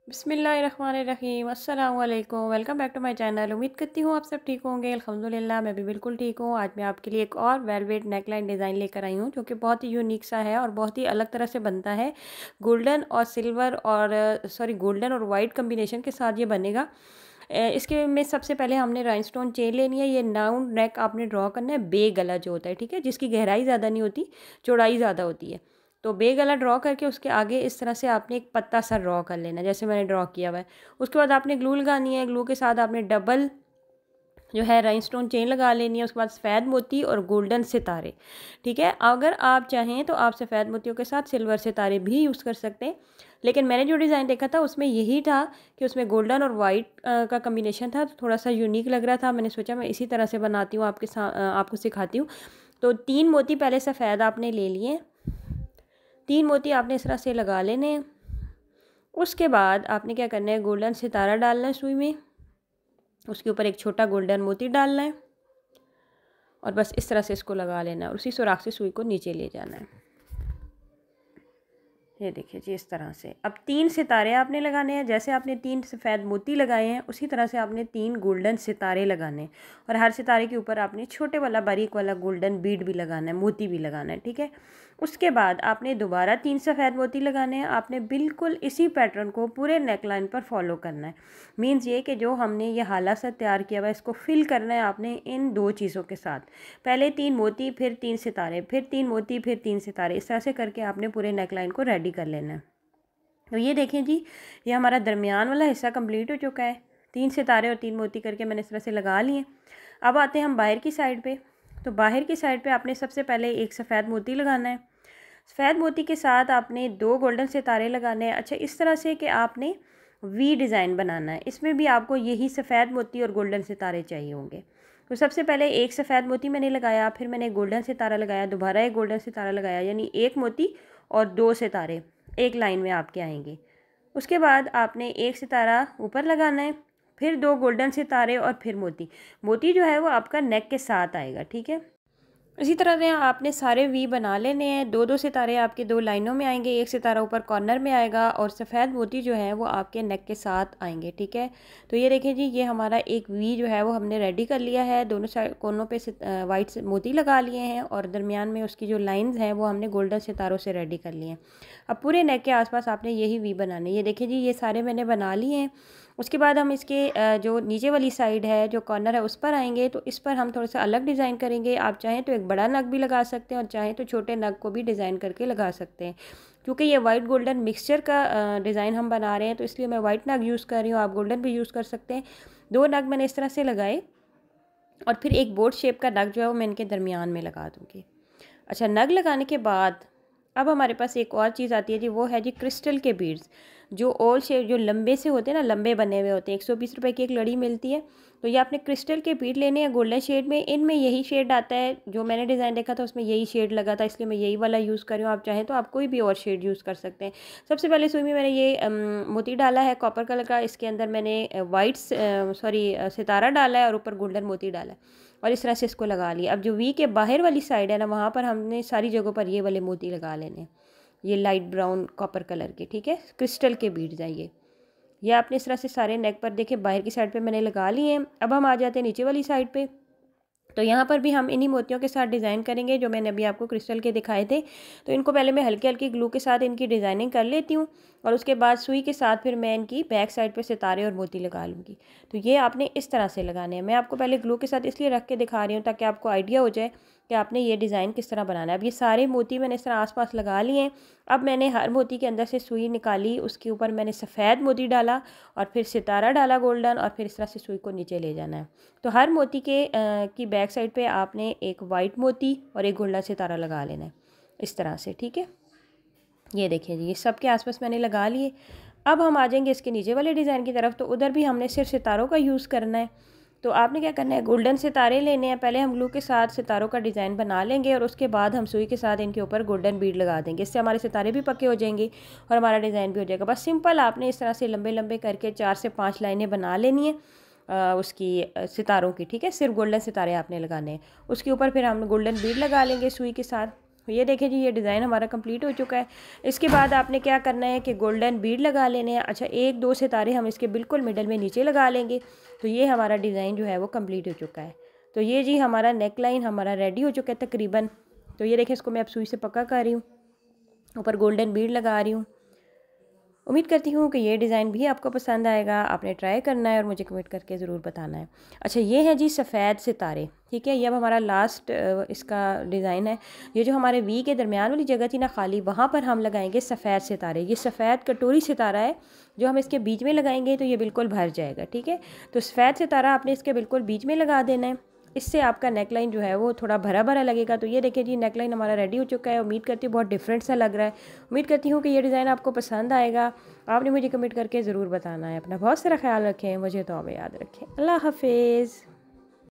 बिस्मिल्लाहिर्रहमानिर्रहीम अस्सलाम वालेकुम। Welcome back to my channel. उम्मीद करती हूँ आप सब ठीक होंगे। अल्हम्दुलिल्लाह मैं भी बिल्कुल ठीक हूँ। आज मैं आपके लिए एक और वेलवेट नेकलाइन डिज़ाइन लेकर आई हूँ जो कि बहुत ही यूनिक सा है और बहुत ही अलग तरह से बनता है। गोल्डन और सिल्वर और गोल्डन और वाइट कम्बिनेशन के साथ ये बनेगा। इसके में सबसे पहले हमने राइनस्टोन चेन लेनी है। ये राउंड नेक आपने ड्रॉ करना है, बे गला जो होता है, ठीक है, जिसकी गहराई ज़्यादा नहीं होती, चौड़ाई ज़्यादा होती है। तो बे गला ड्रॉ करके उसके आगे इस तरह से आपने एक पत्ता सा ड्रॉ कर लेना है, जैसे मैंने ड्रॉ किया हुआ है। उसके बाद आपने ग्लू लगानी है। ग्लू के साथ आपने डबल जो है राइनस्टोन चेन लगा लेनी है। उसके बाद सफ़ेद मोती और गोल्डन सितारे, ठीक है। अगर आप चाहें तो आप सफ़ेद मोतियों के साथ सिल्वर सितारे भी यूज़ कर सकते हैं, लेकिन मैंने जो डिज़ाइन देखा था उसमें यही था कि उसमें गोल्डन और वाइट का कम्बिनेशन था, तो थोड़ा सा यूनिक लग रहा था। मैंने सोचा मैं इसी तरह से बनाती हूँ, आपको सिखाती हूँ। तो 3 मोती पहले सफ़ेद आपने ले लिए। 3 मोती आपने इस तरह से लगा लेने हैं। उसके बाद आपने क्या करना है, गोल्डन सितारा डालना है सुई में, उसके ऊपर एक छोटा गोल्डन मोती डालना है और बस इस तरह से इसको लगा लेना है और उसी सुराख से सुई को नीचे ले जाना है। ये देखिए जी, इस तरह से। अब 3 सितारे आपने लगाने हैं। जैसे आपने 3 सफ़ेद मोती लगाए हैं उसी तरह से आपने 3 गोल्डन सितारे लगाने हैं और हर सितारे के ऊपर आपने छोटे वाला बारीक वाला गोल्डन बीड भी लगाना है, मोती भी लगाना है, ठीक है। उसके बाद आपने दोबारा 3 सफ़ेद मोती लगाने हैं। आपने बिल्कुल इसी पैटर्न को पूरे नेकलाइन पर फॉलो करना है। मीन्स ये कि जो हमने ये हाला सा तैयार किया हुआ है इसको फिल करना है आपने इन 2 चीज़ों के साथ। पहले 3 मोती, फिर 3 सितारे, फिर 3 मोती, फिर 3 सितारे, इस तरह से करके आपने पूरे नेकलाइन को रेडी कर लेना है। तो ये देखें जी, ये हमारा दरमियान वाला हिस्सा कंप्लीट हो चुका है। 3 सितारे और 3 मोती करके मैंने इस तरह से लगा लिए। अब आते हैं हम बाहर की साइड पे। तो बाहर की साइड पे आपने सबसे पहले एक सफ़ेद मोती लगाना है। सफ़ेद मोती के साथ आपने 2 गोल्डन सितारे लगाने हैं। अच्छा, इस तरह से कि आपने वी डिज़ाइन बनाना है। इसमें भी आपको यही सफ़ेद मोती और गोल्डन सितारे चाहिए होंगे। तो सबसे पहले एक सफ़ेद मोती मैंने लगाया, फिर मैंने गोल्डन सितारा लगाया, दोबारा एक गोल्डन सितारा लगाया, यानी एक मोती और 2 सितारे एक लाइन में आपके आएंगे। उसके बाद आपने एक सितारा ऊपर लगाना है, फिर 2 गोल्डन सितारे और फिर मोती। मोती जो है वो आपका नेक के साथ आएगा, ठीक है। इसी तरह से आपने सारे वी बना लेने हैं। 2-2 सितारे आपके 2 लाइनों में आएंगे, एक सितारा ऊपर कॉर्नर में आएगा और सफ़ेद मोती जो है वो आपके नेक के साथ आएंगे, ठीक है। तो ये देखिए जी, ये हमारा एक वी जो है वो हमने रेडी कर लिया है। दोनों साइड कोनों पे वाइट मोती लगा लिए हैं और दरमियान में उसकी जो लाइंस हैं वो हमने गोल्डन सितारों से रेडी कर लिए हैं। अब पूरे नेक के आसपास आपने यही वी बनाने। ये देखिए जी, ये सारे मैंने बना लिए हैं। उसके बाद हम इसके जो नीचे वाली साइड है, जो कॉर्नर है, उस पर आएंगे। तो इस पर हम थोड़ा सा अलग डिज़ाइन करेंगे। आप चाहें तो एक बड़ा नग भी लगा सकते हैं और चाहें तो छोटे नग को भी डिज़ाइन करके लगा सकते हैं। क्योंकि ये वाइट गोल्डन मिक्सचर का डिज़ाइन हम बना रहे हैं तो इसलिए मैं वाइट नग यूज़ कर रही हूँ। आप गोल्डन भी यूज़ कर सकते हैं। 2 नग मैंने इस तरह से लगाए और फिर एक बोट शेप का नग जो है वो मैं इनके दरमियान में लगा दूँगी। अच्छा, नग लगाने के बाद अब हमारे पास एक और चीज़ आती है जी, वो है जी क्रिस्टल के बीड्स, जो ओल शेप, जो लंबे से होते हैं ना, लंबे बने हुए होते हैं। 120 रुपए की एक लड़ी मिलती है। तो ये आपने क्रिस्टल के बीड लेने हैं गोल्डन शेड में। इनमें यही शेड आता है, जो मैंने डिज़ाइन देखा था उसमें यही शेड लगा था, इसलिए मैं यही वाला यूज़ कर रही हूँ। आप चाहें तो आप कोई भी और शेड यूज़ कर सकते हैं। सबसे पहले सुई में मैंने ये मोती डाला है कॉपर कलर का। इसके अंदर मैंने सितारा डाला है और ऊपर गोल्डन मोती डाला है और इस तरह से इसको लगा लिया। अब जो वी के बाहर वाली साइड है ना, वहाँ पर हमने सारी जगहों पर ये वाले मोती लगा लेने हैं, ये लाइट ब्राउन कॉपर कलर के, ठीक है, क्रिस्टल के बीड्स हैं ये आपने इस तरह से सारे नेक पर देखे बाहर की साइड पे मैंने लगा लिए हैं। अब हम आ जाते हैं नीचे वाली साइड पे। तो यहाँ पर भी हम इन्हीं मोतियों के साथ डिज़ाइन करेंगे जो मैंने अभी आपको क्रिस्टल के दिखाए थे। तो इनको पहले मैं हल्की हल्की ग्लू के साथ इनकी डिज़ाइनिंग कर लेती हूँ और उसके बाद सुई के साथ फिर मैं इनकी बैक साइड पे सितारे और मोती लगा लूँगी। तो ये आपने इस तरह से लगाने हैं। मैं आपको पहले ग्लू के साथ इसलिए रख के दिखा रही हूँ ताकि आपको आइडिया हो जाए कि आपने ये डिज़ाइन किस तरह बनाना है। अब ये सारे मोती मैंने इस तरह आसपास लगा लिए हैं। अब मैंने हर मोती के अंदर से सुई निकाली, उसके ऊपर मैंने सफ़ेद मोती डाला और फिर सितारा डाला गोल्डन और फिर इस तरह से सुई को नीचे ले जाना है। तो हर मोती की बैक साइड पे आपने एक वाइट मोती और एक गोल्डन सितारा लगा लेना है इस तरह से, ठीक है। ये देखिए जी, ये सब के आसपास मैंने लगा लिए। अब हम आ जाएंगे इसके नीचे वाले डिज़ाइन की तरफ। तो उधर भी हमने सिर्फ सितारों का यूज़ करना है। तो आपने क्या करना है, गोल्डन सितारे लेने हैं। पहले हम ग्लू के साथ सितारों का डिज़ाइन बना लेंगे और उसके बाद हम सुई के साथ इनके ऊपर गोल्डन बीड लगा देंगे। इससे हमारे सितारे भी पक्के हो जाएंगे और हमारा डिज़ाइन भी हो जाएगा। बस सिंपल आपने इस तरह से लंबे लंबे करके 4 से 5 लाइनें बना लेनी है सितारों की, ठीक है। सिर्फ गोल्डन सितारे आपने लगाने हैं। उसके ऊपर फिर हम गोल्डन बीड लगा लेंगे सुई के साथ तो ये देखिए जी, ये डिज़ाइन हमारा कंप्लीट हो चुका है। इसके बाद आपने क्या करना है कि गोल्डन बीड लगा लेने हैं। अच्छा, 1-2 सितारे हम इसके बिल्कुल मिडल में नीचे लगा लेंगे। तो ये हमारा डिज़ाइन जो है वो कंप्लीट हो चुका है। तो ये जी हमारा नेक लाइन हमारा रेडी हो चुका है तकरीबन। तो ये देखिए, इसको मैं अब सुई से पक्का कर रही हूँ, ऊपर गोल्डन बीड लगा रही हूँ। उम्मीद करती हूँ कि ये डिज़ाइन भी आपको पसंद आएगा। आपने ट्राई करना है और मुझे कमेंट करके ज़रूर बताना है। अच्छा, ये है जी सफ़ेद सितारे, ठीक है। ये अब हमारा लास्ट इसका डिज़ाइन है। ये जो हमारे वी के दरमियान वाली जगह थी ना खाली, वहाँ पर हम लगाएंगे सफ़ेद सितारे। ये सफ़ेद कटोरी सितारा है, जो हम इसके बीच में लगाएंगे तो ये बिल्कुल भर जाएगा, ठीक है। तो सफ़ेद सितारा आपने इसके बिल्कुल बीच में लगा देना है। इससे आपका नेक लाइन जो है वो थोड़ा भरा भरा लगेगा। तो ये देखिए जी, नेक लाइन हमारा रेडी हो चुका है। उम्मीद करती हूँ बहुत डिफरेंट सा लग रहा है। उम्मीद करती हूँ कि ये डिज़ाइन आपको पसंद आएगा। आपने मुझे कमेंट करके ज़रूर बताना है। अपना बहुत सारा ख्याल रखें, मुझे तो याद रखें। अल्लाह हाफिज़।